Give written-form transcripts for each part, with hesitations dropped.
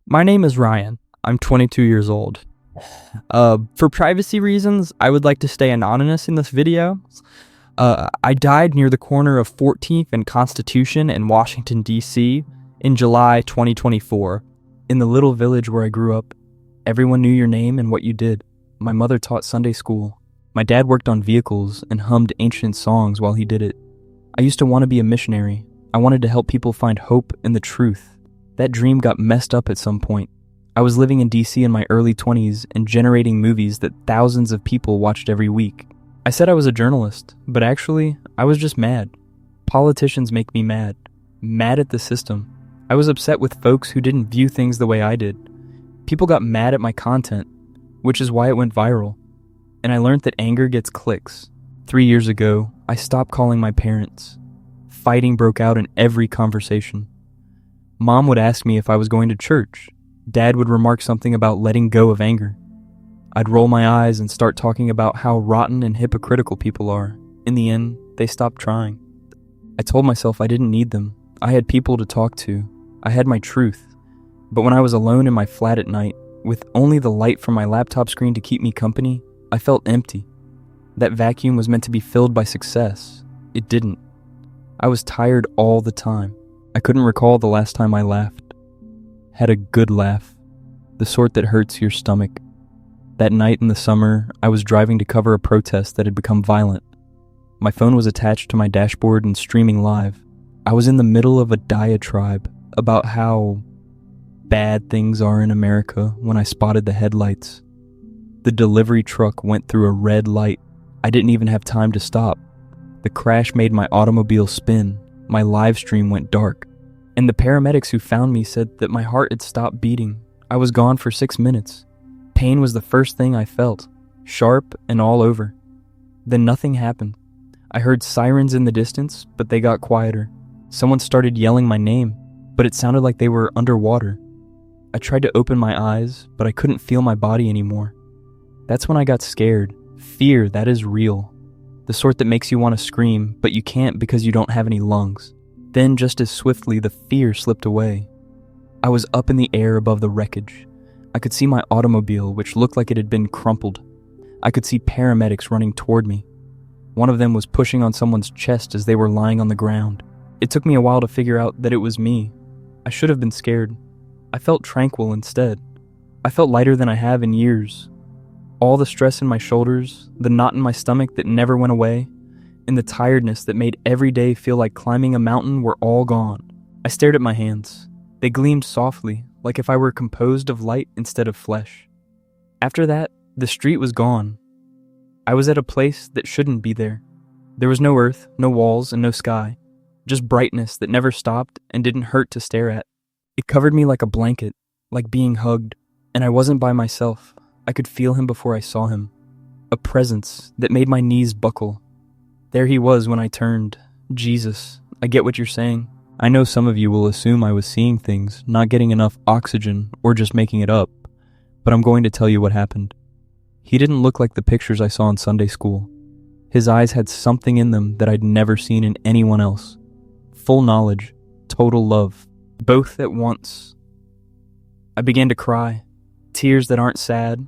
My name is Ryan. I'm 22 years old. For privacy reasons, I would like to stay anonymous in this video. I died near the corner of 14th and Constitution in Washington, D.C. in July 2024. In the little village where I grew up, everyone knew your name and what you did. My mother taught Sunday school. My dad worked on vehicles and hummed ancient songs while he did it. I used to want to be a missionary. I wanted to help people find hope in the truth. That dream got messed up at some point. I was living in DC in my early 20s and generating movies that thousands of people watched every week. I said I was a journalist, but actually, I was just mad. Politicians make me mad. Mad at the system. I was upset with folks who didn't view things the way I did. People got mad at my content, which is why it went viral. And I learned that anger gets clicks. 3 years ago, I stopped calling my parents. Fighting broke out in every conversation. Mom would ask me if I was going to church. Dad would remark something about letting go of anger. I'd roll my eyes and start talking about how rotten and hypocritical people are. In the end, they stopped trying. I told myself I didn't need them. I had people to talk to. I had my truth. But when I was alone in my flat at night, with only the light from my laptop screen to keep me company, I felt empty. That vacuum was meant to be filled by success. It didn't. I was tired all the time. I couldn't recall the last time I laughed. Had a good laugh. The sort that hurts your stomach. That night in the summer, I was driving to cover a protest that had become violent. My phone was attached to my dashboard and streaming live. I was in the middle of a diatribe about how bad things are in America when I spotted the headlights. The delivery truck went through a red light. I didn't even have time to stop. The crash made my automobile spin. My live stream went dark. And the paramedics who found me said that my heart had stopped beating. I was gone for 6 minutes. Pain was the first thing I felt, sharp and all over. Then nothing happened. I heard sirens in the distance, but they got quieter. Someone started yelling my name, but it sounded like they were underwater. I tried to open my eyes, but I couldn't feel my body anymore. That's when I got scared. Fear, that is real. The sort that makes you want to scream, but you can't because you don't have any lungs. Then, just as swiftly, the fear slipped away. I was up in the air above the wreckage. I could see my automobile, which looked like it had been crumpled. I could see paramedics running toward me. One of them was pushing on someone's chest as they were lying on the ground. It took me a while to figure out that it was me. I should have been scared. I felt tranquil instead. I felt lighter than I have in years. All the stress in my shoulders, the knot in my stomach that never went away, and the tiredness that made every day feel like climbing a mountain were all gone. I stared at my hands. They gleamed softly, like if I were composed of light instead of flesh. After that, the street was gone. I was at a place that shouldn't be there. There was no earth, no walls, and no sky. Just brightness that never stopped and didn't hurt to stare at. It covered me like a blanket, like being hugged, and I wasn't by myself. I could feel him before I saw him. A presence that made my knees buckle. There he was when I turned. Jesus, I get what you're saying. I know some of you will assume I was seeing things, not getting enough oxygen, or just making it up. But I'm going to tell you what happened. He didn't look like the pictures I saw in Sunday school. His eyes had something in them that I'd never seen in anyone else. Full knowledge, total love, both at once. I began to cry. Tears that aren't sad.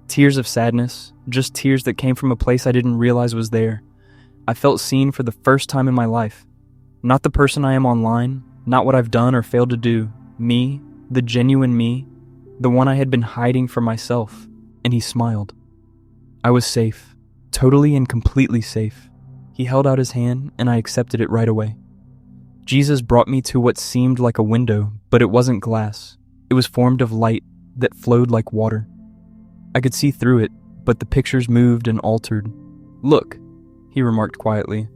Tears of sadness, just tears that came from a place I didn't realize was there. I felt seen for the first time in my life. Not the person I am online, not what I've done or failed to do. Me, the genuine me, the one I had been hiding from myself. And he smiled. I was safe, totally and completely safe. He held out his hand and I accepted it right away. Jesus brought me to what seemed like a window, but it wasn't glass. It was formed of light that flowed like water. I could see through it, but the pictures moved and altered. Look, he remarked quietly.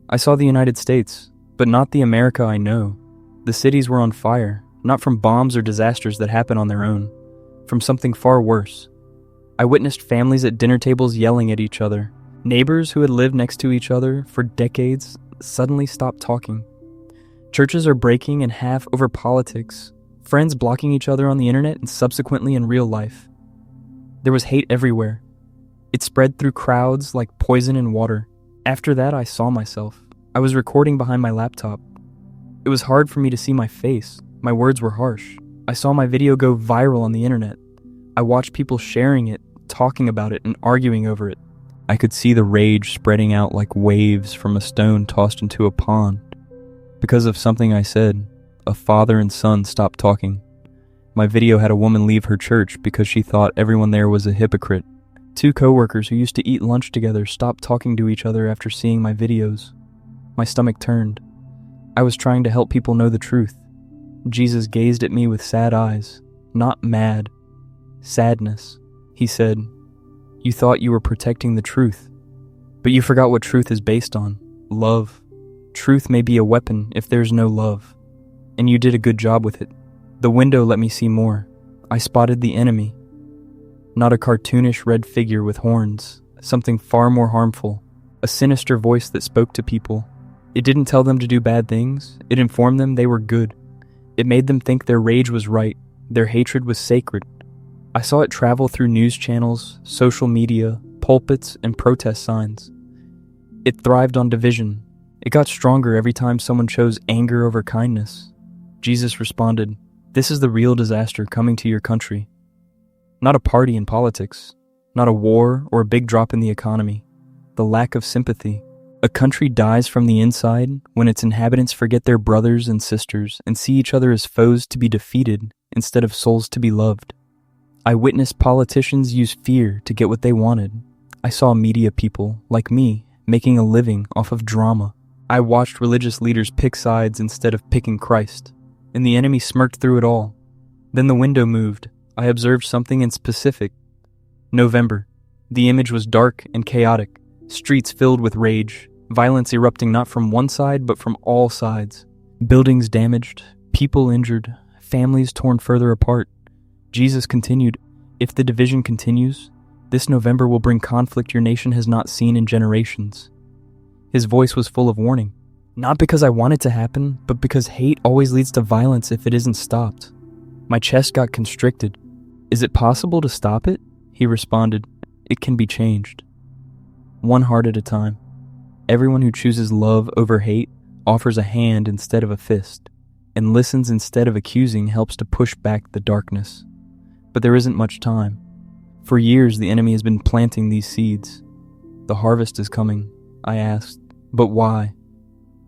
I saw the United States, but not the America I know. The cities were on fire, not from bombs or disasters that happen on their own, from something far worse. I witnessed families at dinner tables yelling at each other. Neighbors who had lived next to each other for decades suddenly stopped talking. Churches are breaking in half over politics. Friends blocking each other on the internet and subsequently in real life. There was hate everywhere. It spread through crowds like poison in water. After that, I saw myself. I was recording behind my laptop. It was hard for me to see my face. My words were harsh. I saw my video go viral on the internet. I watched people sharing it, talking about it, and arguing over it. I could see the rage spreading out like waves from a stone tossed into a pond. Because of something I said, a father and son stopped talking. My video had a woman leave her church because she thought everyone there was a hypocrite. 2 coworkers who used to eat lunch together stopped talking to each other after seeing my videos. My stomach turned. I was trying to help people know the truth. Jesus gazed at me with sad eyes, not mad. Sadness. He said, "You thought you were protecting the truth, but you forgot what truth is based on. Love. Truth may be a weapon if there's no love. And you did a good job with it. The window let me see more. I spotted the enemy. Not a cartoonish red figure with horns, something far more harmful. A sinister voice that spoke to people. It didn't tell them to do bad things. It informed them they were good. It made them think their rage was right, their hatred was sacred. I saw it travel through news channels, social media, pulpits, and protest signs. It thrived on division. It got stronger every time someone chose anger over kindness. Jesus responded, "This is the real disaster coming to your country. Not a party in politics, not a war or a big drop in the economy. The lack of sympathy. A country dies from the inside when its inhabitants forget their brothers and sisters and see each other as foes to be defeated instead of souls to be loved. I witnessed politicians use fear to get what they wanted. I saw media people, like me, making a living off of drama. I watched religious leaders pick sides instead of picking Christ, and the enemy smirked through it all. Then the window moved. I observed something in specific. November. The image was dark and chaotic, streets filled with rage, violence erupting not from one side but from all sides. Buildings damaged, people injured, families torn further apart. Jesus continued, "If the division continues, this November will bring conflict your nation has not seen in generations." His voice was full of warning. Not because I want it to happen, but because hate always leads to violence if it isn't stopped. My chest got constricted. "Is it possible to stop it?" He responded, "It can be changed. One heart at a time. Everyone who chooses love over hate offers a hand instead of a fist, and listens instead of accusing helps to push back the darkness. But there isn't much time. For years the enemy has been planting these seeds. The harvest is coming," I asked. "But why?"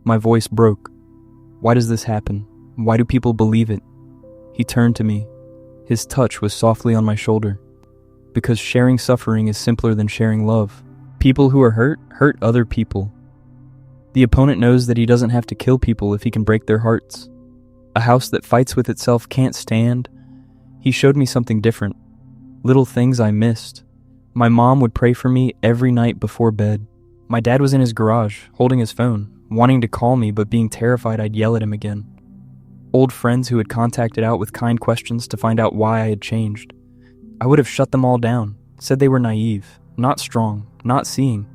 My voice broke. "Why does this happen? Why do people believe it?" He turned to me. His touch was softly on my shoulder. "Because sharing suffering is simpler than sharing love. People who are hurt other people. The opponent knows that he doesn't have to kill people if he can break their hearts. A house that fights with itself can't stand." He showed me something different. Little things I missed. My mom would pray for me every night before bed. My dad was in his garage, holding his phone, wanting to call me but being terrified I'd yell at him again. Old friends who had contacted out with kind questions to find out why I had changed. I would have shut them all down, said they were naive, not strong, not seeing.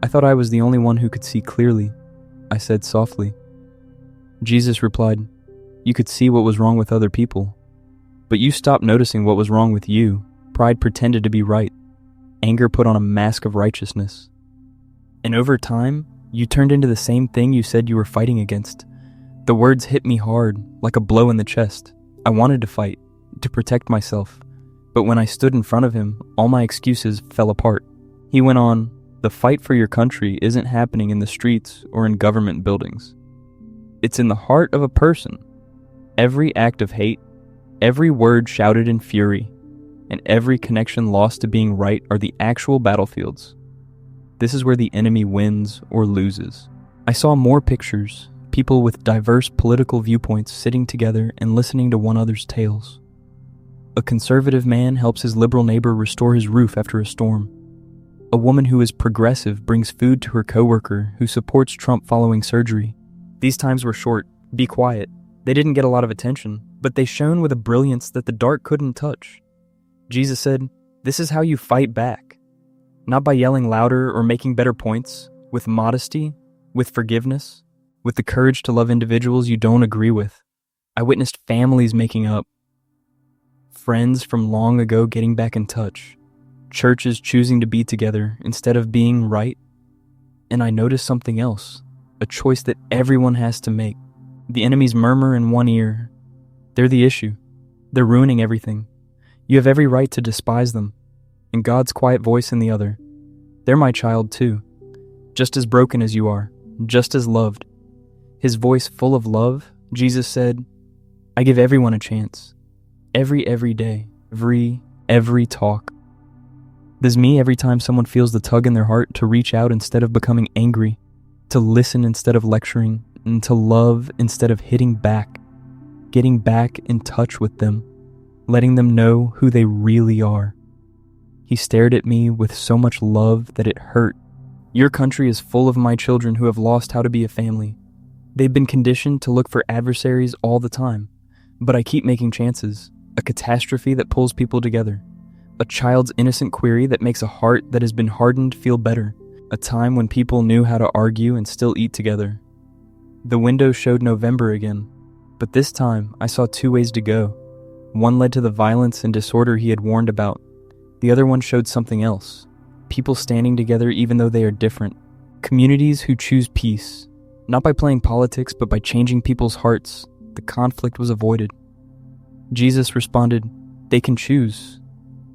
I thought I was the only one who could see clearly. I said softly. Jesus replied, "You could see what was wrong with other people. But you stopped noticing what was wrong with you. Pride pretended to be right. Anger put on a mask of righteousness. And over time, you turned into the same thing you said you were fighting against." The words hit me hard, like a blow in the chest. I wanted to fight, to protect myself. But when I stood in front of him, all my excuses fell apart. He went on, "The fight for your country isn't happening in the streets or in government buildings. It's in the heart of a person. Every act of hate, every word shouted in fury, and every connection lost to being right are the actual battlefields. This is where the enemy wins or loses." I saw more pictures, people with diverse political viewpoints sitting together and listening to one another's tales. A conservative man helps his liberal neighbor restore his roof after a storm. A woman who is progressive brings food to her coworker who supports Trump following surgery. These times were short. Be quiet. They didn't get a lot of attention, but they shone with a brilliance that the dark couldn't touch. Jesus said, "This is how you fight back. Not by yelling louder or making better points, with modesty, with forgiveness, with the courage to love individuals you don't agree with." I witnessed families making up, friends from long ago getting back in touch, churches choosing to be together instead of being right. And I noticed something else, a choice that everyone has to make. The enemies murmur in one ear. They're the issue. They're ruining everything. You have every right to despise them. And God's quiet voice in the other. They're my child too. Just as broken as you are. Just as loved. His voice full of love, Jesus said, I give everyone a chance. Every day. Every talk. There's me every time someone feels the tug in their heart to reach out instead of becoming angry. To listen instead of lecturing. And to love instead of hitting back. Getting back in touch with them. Letting them know who they really are. He stared at me with so much love that it hurt. Your country is full of my children who have lost how to be a family. They've been conditioned to look for adversaries all the time. But I keep making chances. A catastrophe that pulls people together. A child's innocent query that makes a heart that has been hardened feel better. A time when people knew how to argue and still eat together. The window showed November again. But this time, I saw two ways to go. One led to the violence and disorder he had warned about. The other one showed something else. People standing together even though they are different. Communities who choose peace. Not by playing politics, but by changing people's hearts. The conflict was avoided. Jesus responded, they can choose.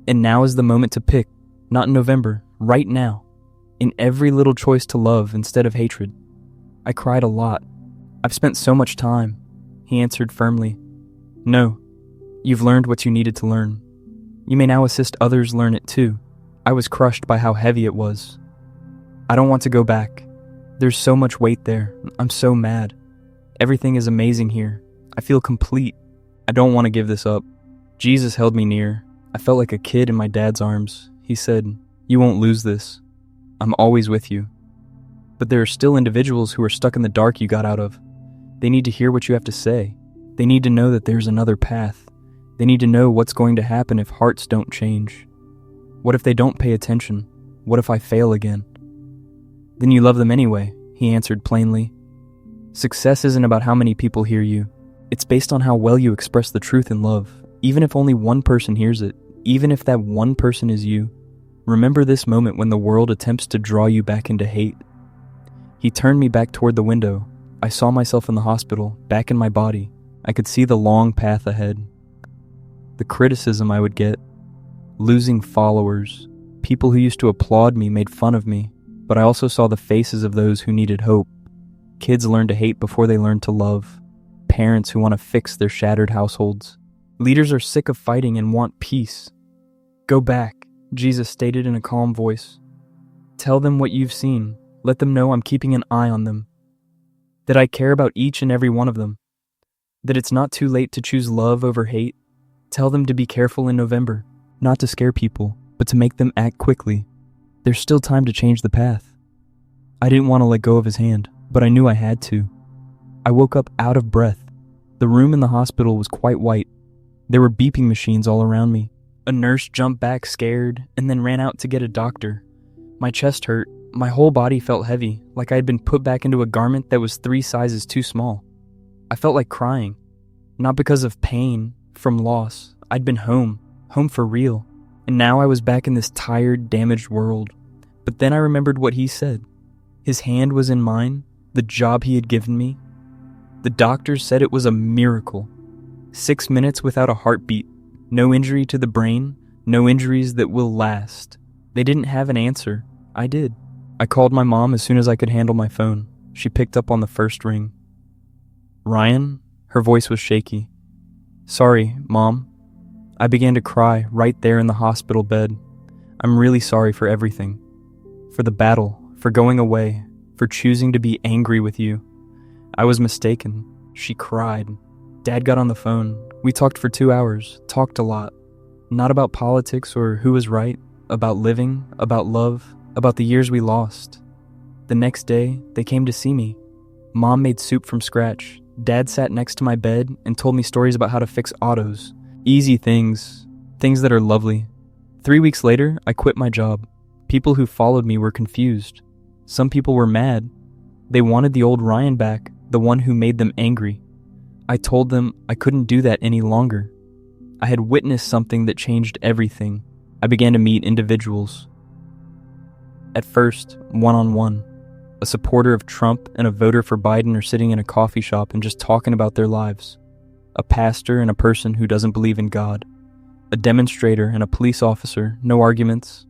And now is the moment to pick. Not in November, right now. In every little choice to love instead of hatred. I cried a lot. I've spent so much time. He answered firmly. No. You've learned what you needed to learn. You may now assist others learn it too. I was crushed by how heavy it was. I don't want to go back. There's so much weight there. I'm so mad. Everything is amazing here. I feel complete. I don't want to give this up. Jesus held me near. I felt like a kid in my dad's arms. He said, you won't lose this. I'm always with you. But there are still individuals who are stuck in the dark you got out of. They need to hear what you have to say. They need to know that there's another path. They need to know what's going to happen if hearts don't change. What if they don't pay attention? What if I fail again? Then you love them anyway, he answered plainly. Success isn't about how many people hear you. It's based on how well you express the truth in love, even if only one person hears it, even if that one person is you. Remember this moment when the world attempts to draw you back into hate. He turned me back toward the window. I saw myself in the hospital, back in my body. I could see the long path ahead. The criticism I would get, losing followers, people who used to applaud me made fun of me, but I also saw the faces of those who needed hope. Kids learn to hate before they learn to love. Parents who want to fix their shattered households. Leaders are sick of fighting and want peace. Go back, Jesus stated in a calm voice. Tell them what you've seen. Let them know I'm keeping an eye on them. That I care about each and every one of them. That it's not too late to choose love over hate. Tell them to be careful in November, not to scare people, but to make them act quickly. There's still time to change the path. I didn't want to let go of his hand, but I knew I had to. I woke up out of breath. The room in the hospital was quite white. There were beeping machines all around me. A nurse jumped back scared and then ran out to get a doctor. My chest hurt. My whole body felt heavy, like I had been put back into a garment that was 3 sizes too small. I felt like crying. Not because of pain, from loss. I'd been home for real. And now I was back in this tired, damaged world. But then I remembered what he said. His hand was in mine, the job he had given me. The doctors said it was a miracle. 6 minutes without a heartbeat. No injury to the brain, no injuries that will last. They didn't have an answer. I did. I called my mom as soon as I could handle my phone. She picked up on the first ring. Ryan? Her voice was shaky. Sorry, Mom. I began to cry right there in the hospital bed. I'm really sorry for everything. For the battle, for going away, for choosing to be angry with you. I was mistaken. She cried. Dad got on the phone. We talked for 2 hours, talked a lot. Not about politics or who was right, about living, about love, about the years we lost. The next day, they came to see me. Mom made soup from scratch. Dad sat next to my bed and told me stories about how to fix autos. Easy things that are lovely. 3 weeks later, I quit my job. People who followed me were confused. Some people were mad. They wanted the old Ryan back, the one who made them angry. I told them I couldn't do that any longer. I had witnessed something that changed everything. I began to meet individuals. At first, one-on-one. A supporter of Trump and a voter for Biden are sitting in a coffee shop and just talking about their lives. a pastor and a person who doesn't believe in God, a demonstrator and a police officer, no arguments,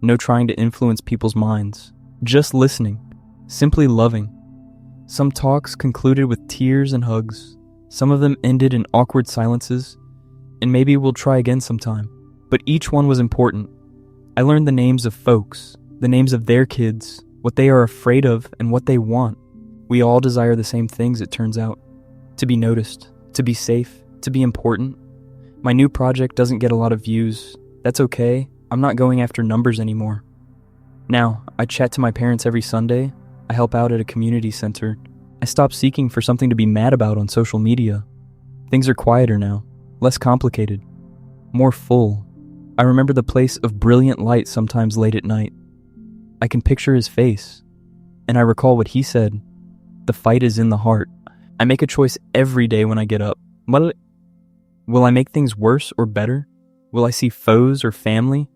no trying to influence people's minds, just listening, simply loving. Some talks concluded with tears and hugs, some of them ended in awkward silences, and maybe we'll try again sometime. But each one was important. I learned the names of folks, the names of their kids, what they are afraid of, and what they want. We all desire the same things, it turns out. To be noticed, to be safe, to be important. My new project doesn't get a lot of views. That's okay. I'm not going after numbers anymore. Now, I chat to my parents every Sunday. I help out at a community center. I stopped seeking for something to be mad about on social media. Things are quieter now, less complicated, more full. I remember the place of brilliant light sometimes late at night. I can picture his face, and I recall what he said. The fight is in the heart. I make a choice every day when I get up. Will I make things worse or better? Will I see foes or family?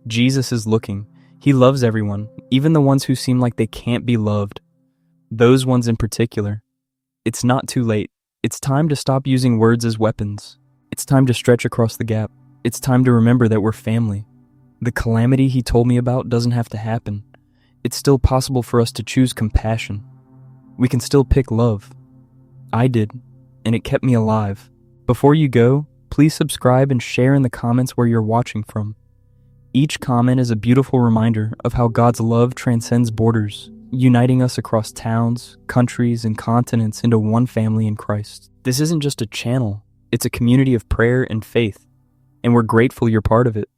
Jesus is looking. He loves everyone, even the ones who seem like they can't be loved. Those ones in particular. It's not too late. It's time to stop using words as weapons. It's time to stretch across the gap. It's time to remember that we're family. The calamity he told me about doesn't have to happen. It's still possible for us to choose compassion. We can still pick love. I did, and it kept me alive. Before you go, please subscribe and share in the comments where you're watching from. Each comment is a beautiful reminder of how God's love transcends borders, uniting us across towns, countries, and continents into one family in Christ. This isn't just a channel, it's a community of prayer and faith, and we're grateful you're part of it.